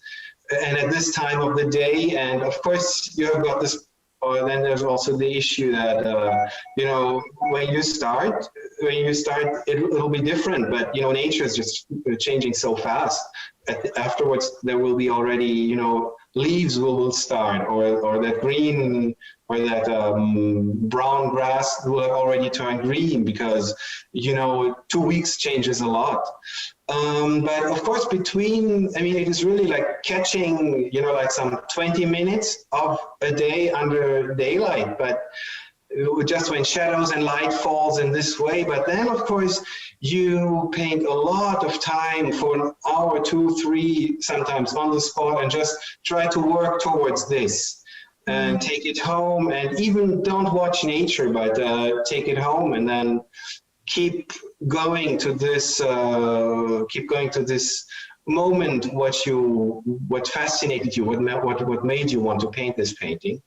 and at this time of the day. And of course, you have got this, then there's also the issue that, when you start, it'll be different, but, nature is just changing so fast. Afterwards, there will be already, leaves will start, or that green or that brown grass will have already turned green because, 2 weeks changes a lot. But of course, it is really like catching, like some 20 minutes of a day under daylight, but just when shadows and light falls in this way. But then, of course, you paint a lot of time for an hour, 2, 3, sometimes on the spot, and just try to work towards this and take it home. And even don't watch nature, but take it home and then keep going to this moment, what fascinated you, what made you want to paint this painting.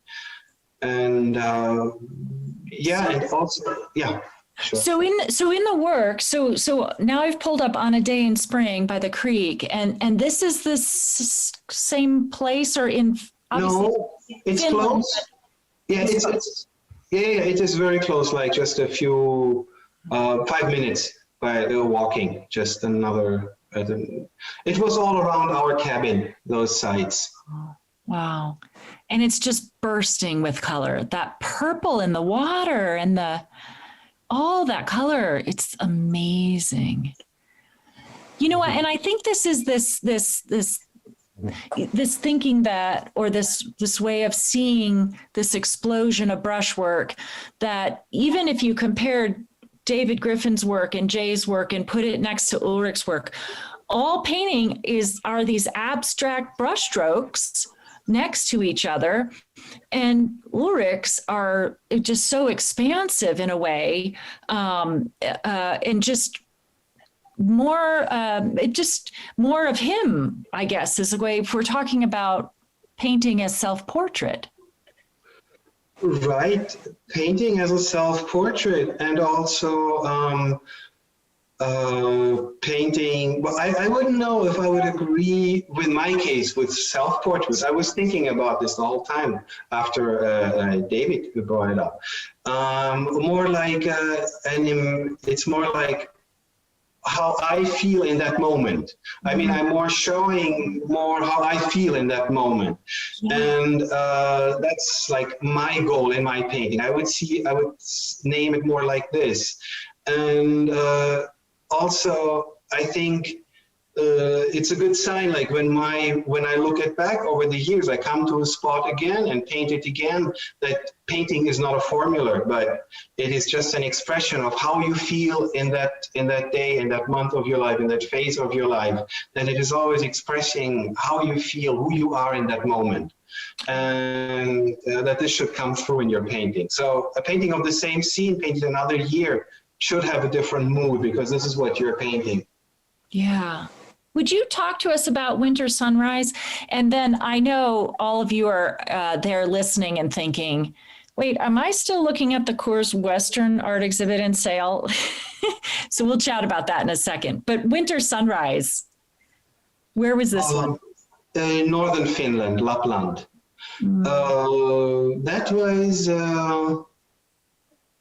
And Sure. So in the work, so now I've pulled up On a Day in Spring by the Creek, and this is this same place or in? No, it's Finland. Close. Yeah, it is very close. Like just a few 5 minutes by walking. Just another. It was all around our cabin. Those sites. Wow, and it's just bursting with color. That purple in the water and all that color, it's amazing. You know what? And I think this is this thinking that, or this way of seeing this explosion of brushwork, that even if you compared David Griffin's work and Jay's work and put it next to Ulrich's work, all painting are these abstract brushstrokes next to each other. And Ulrich's are just so expansive in a way, and just more of him, I guess, is a way, if we're talking about painting as self-portrait. Right, painting as a self-portrait, and also painting. Well, I wouldn't know if I would agree with my case with self-portraits. I was thinking about this the whole time after David brought it up. More like, it's more like how I feel in that moment. I mean, I'm more showing more how I feel in that moment. And that's like my goal in my painting. I would name it more like this. And also, I think it's a good sign, like when I look at back over the years, I come to a spot again and paint it again, that painting is not a formula, but it is just an expression of how you feel in that day, in that month of your life, in that phase of your life, that it is always expressing how you feel, who you are in that moment. And that this should come through in your painting. So a painting of the same scene painted another year should have a different mood, because this is what you're painting. Yeah. Would you talk to us about Winter Sunrise? And then I know all of you are there listening and thinking, wait, am I still looking at the Coors Western art exhibit and sale? So we'll chat about that in a second. But Winter Sunrise, where was this one? In northern Finland, Lapland. That was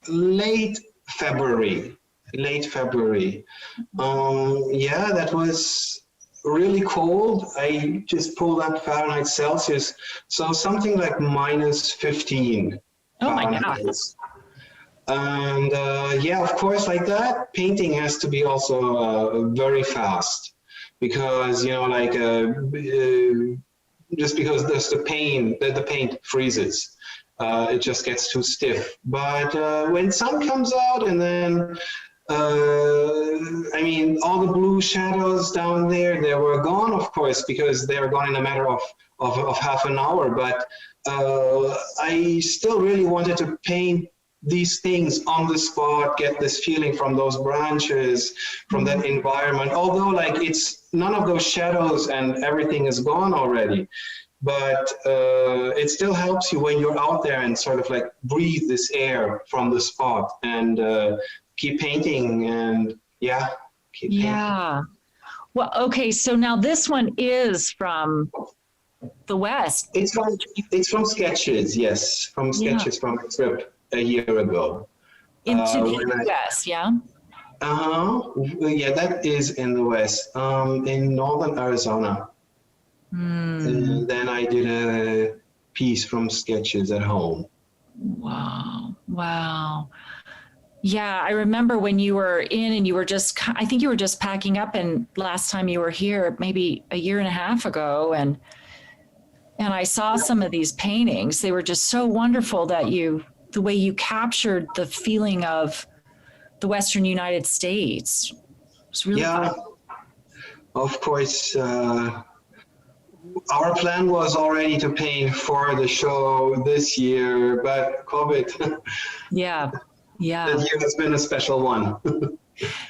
late February. Yeah, that was really cold. I just pulled up Fahrenheit Celsius, so something like -15. Oh my God. And yeah, of course, like that, painting has to be also very fast, because, you know, like just because there's the paint freezes. It just gets too stiff. But when sun comes out, and then I mean, all the blue shadows down there, they were gone, of course, because they were gone in a matter of half an hour. But I still really wanted to paint these things on the spot, get this feeling from those branches, from that environment. Although, like, it's none of those shadows and everything is gone already. But it still helps you when you're out there and sort of like breathe this air from the spot, and keep painting, and keep painting. Yeah. Well, okay. So now this one is from the West. It's from sketches, yes, from sketches from a trip a year ago. Into the US, yeah? Yeah, that is in the West, in northern Arizona. And then I did a piece from sketches at home. Wow. Yeah, I remember when you were in and you were I think you were just packing up, and last time you were here, maybe a year and a half ago, and I saw some of these paintings. They were just so wonderful, that the way you captured the feeling of the Western United States. It was really fun. Of course. Our plan was already to paint for the show this year, but COVID. Yeah. That year has been a special one.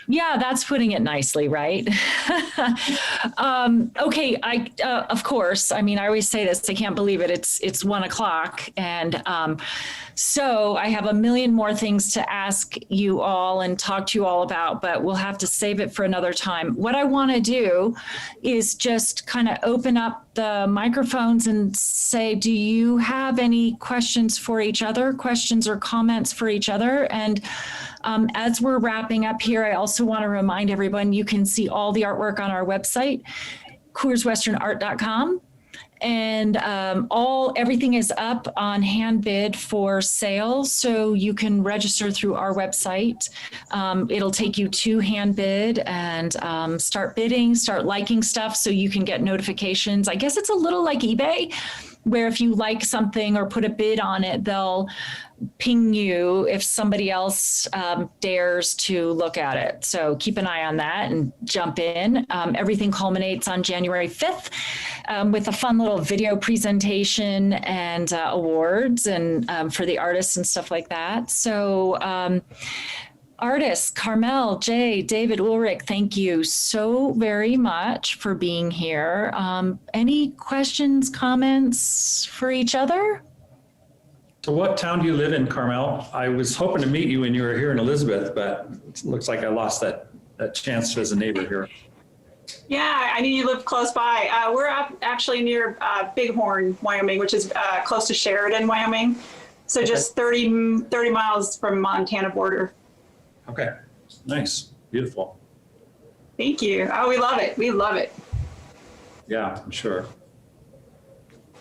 Yeah, that's putting it nicely, right? Okay, of course, I mean, I always say this, I can't believe it. It's 1 o'clock. And so I have a million more things to ask you all and talk to you all about, but we'll have to save it for another time. What I want to do is just kind of open up the microphones and say, do you have any questions for each other, questions or comments for each other? And as we're wrapping up here, I also want to remind everyone, you can see all the artwork on our website, CoorsWesternArt.com. And everything is up on hand bid for sale. So you can register through our website. It'll take you to hand bid and start bidding, start liking stuff so you can get notifications. I guess it's a little like eBay, where if you like something or put a bid on it, they'll ping you if somebody else dares to look at it. So keep an eye on that and jump in. Everything culminates on January 5th with a fun little video presentation and awards and for the artists and stuff like that. So artists, Karmel, Jay, David, Ulrich, thank you so very much for being here. Any questions, comments for each other? So what town do you live in, Karmel? I was hoping to meet you when you were here in Elizabeth, but it looks like I lost that chance as a neighbor here. Yeah, I knew you lived close by. We're up actually near Bighorn, Wyoming, which is close to Sheridan, Wyoming. So just 30 miles from Montana border. Okay, nice, beautiful. Thank you. Oh, we love it. We love it. Yeah, I'm sure.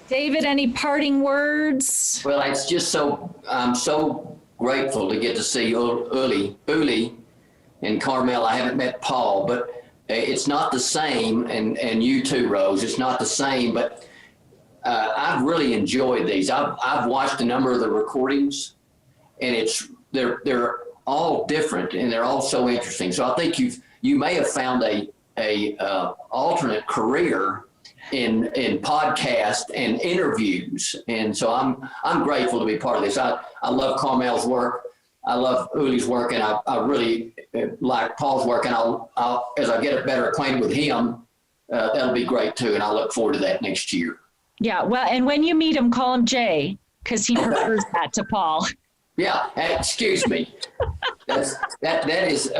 David, any parting words? Well, it's just I'm so grateful to get to see Uli and Karmel. I haven't met Paul, but it's not the same, and you too, Rose, it's not the same, but I've really enjoyed these. I've watched a number of the recordings, and they're all different, and they're all so interesting. So I think you may have found a alternate career in podcast and interviews, and so I'm grateful to be part of this. I love Karmel's work, I love Uli's work, and I really like Paul's work. And I'll as I get better acquainted with him, that'll be great too. And I look forward to that next year. Yeah, well, and when you meet him, call him Jay, because he prefers that to Paul. Yeah, excuse me. That is.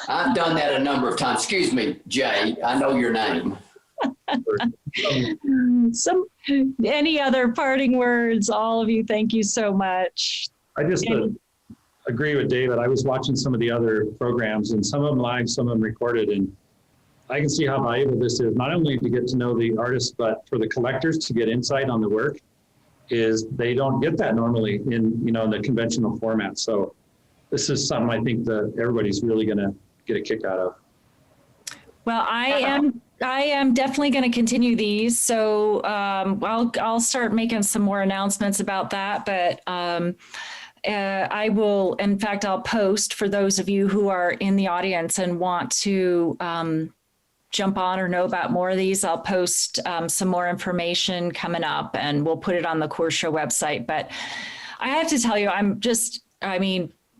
I've done that a number of times. Excuse me, Jay. I know your name. Any other parting words? All of you, thank you so much. I just agree with David. I was watching some of the other programs, and some of them live, some of them recorded, and I can see how valuable this is, not only to get to know the artists, but for the collectors to get insight on the work. Is they don't get that normally in the conventional format. So this is something I think that everybody's really going to get a kick out of. Well, I am definitely going to continue these. So I'll start making some more announcements about that. But I will, in fact, I'll post for those of you who are in the audience and want to jump on or know about more of these. I'll post some more information coming up, and we'll put it on the Coors Show website. But I have to tell you,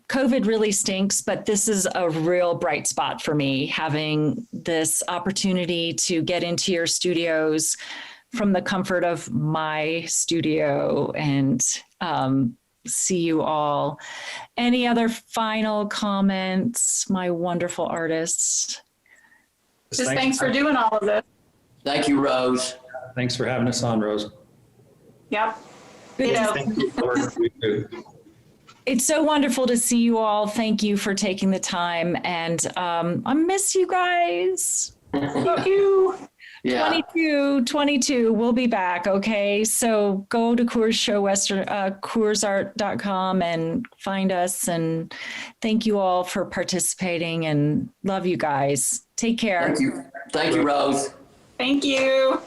COVID really stinks, but this is a real bright spot for me, having this opportunity to get into your studios from the comfort of my studio and see you all. Any other final comments, my wonderful artists? Just thanks for doing all of this. Thank you, Rose. Thanks for having us on, Rose. Yep. Thank you. It's so wonderful to see you all. Thank you for taking the time. And I miss you guys. Love you. Yeah. 22, we'll be back. Okay. So go to Coors Show Coorsart.com and find us. And thank you all for participating, and love you guys. Take care. Thank you. Thank you, Rose. Thank you.